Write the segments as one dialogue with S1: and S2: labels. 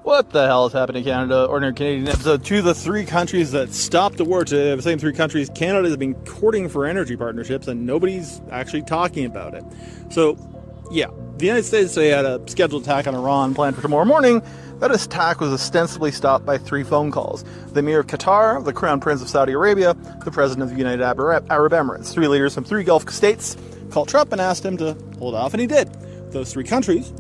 S1: What the hell is happening in Canada? Ordinary Canadian episode 2, the three countries that stopped the war. To the same three countries, Canada has been courting for energy partnerships, and nobody's actually talking about it. So, yeah, the United States today had a scheduled attack on Iran planned for tomorrow morning. That attack was ostensibly stopped by 3 phone calls. The Emir of Qatar, the Crown Prince of Saudi Arabia, the President of the United Arab Emirates. 3 leaders from 3 Gulf states called Trump and asked him to hold off, and he did. Those 3 countries,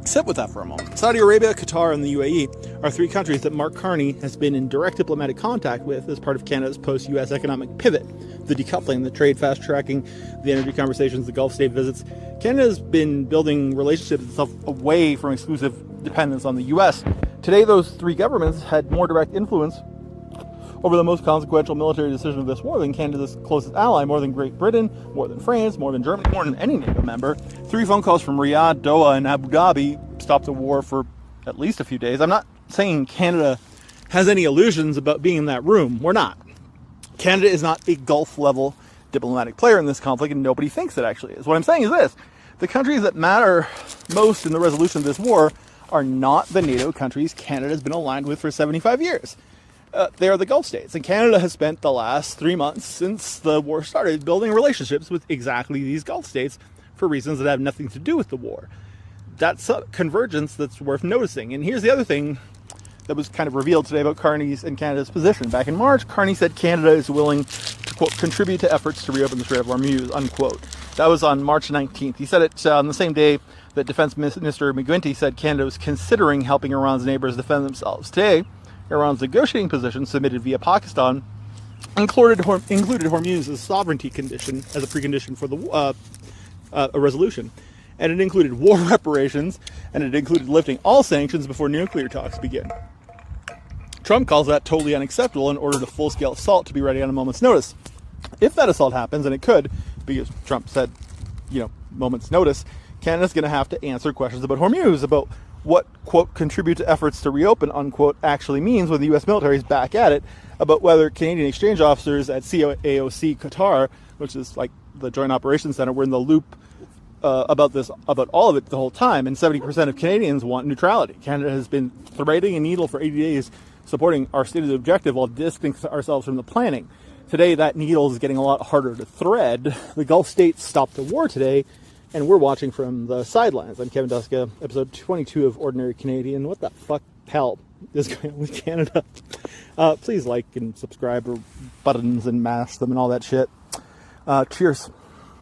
S1: sit with that for a moment. Saudi Arabia, Qatar, and the UAE are 3 countries that Mark Carney has been in direct diplomatic contact with as part of Canada's post-US economic pivot. The decoupling, the trade fast-tracking, the energy conversations, the Gulf state visits. Canada's been building relationships itself away from exclusive dependence on the US. Today, those 3 governments had more direct influence over the most consequential military decision of this war than Canada's closest ally, more than Great Britain, more than France, more than Germany, more than any NATO member. 3 phone calls from Riyadh, Doha, and Abu Dhabi stopped the war for at least a few days. I'm not saying Canada has any illusions about being in that room. We're not. Canada is not a Gulf-level diplomatic player in this conflict, and nobody thinks it actually is. What I'm saying is this. The countries that matter most in the resolution of this war are not the NATO countries Canada's been aligned with for 75 years. They are the Gulf states, and Canada has spent the last 3 months since the war started building relationships with exactly these Gulf states for reasons that have nothing to do with the war. That's a convergence that's worth noticing. And here's the other thing that was kind of revealed today about Carney's and Canada's position. Back in March, Carney said Canada is willing to, quote, contribute to efforts to reopen the Strait of Hormuz, unquote. That was on March 19th. He said it on the same day that Defense Minister McGuinty said Canada was considering helping Iran's neighbors defend themselves. Today, Iran's negotiating position submitted via Pakistan included Hormuz as a sovereignty condition as a precondition for the a resolution. And it included war reparations, and it included lifting all sanctions before nuclear talks begin. Trump calls that totally unacceptable and ordered a full-scale assault to be ready on a moment's notice. If that assault happens, and it could, because Trump said, moment's notice, Canada's going to have to answer questions about Hormuz, about what, quote, contribute to efforts to reopen, unquote, actually means when the U.S. military is back at it, about whether Canadian exchange officers at CAOC Qatar, which is like the Joint Operations Center, were in the loop about all of it the whole time, and 70% of Canadians want neutrality. Canada has been threading a needle for 80 days, supporting our stated objective while distancing ourselves from the planning. Today, that needle is getting a lot harder to thread. The Gulf states stopped the war today, and we're watching from the sidelines. I'm Kevin Duska, episode 22 of Ordinary Canadian. What the fuck hell is going on with Canada? Please like and subscribe, or buttons and mash them and all that shit. Cheers.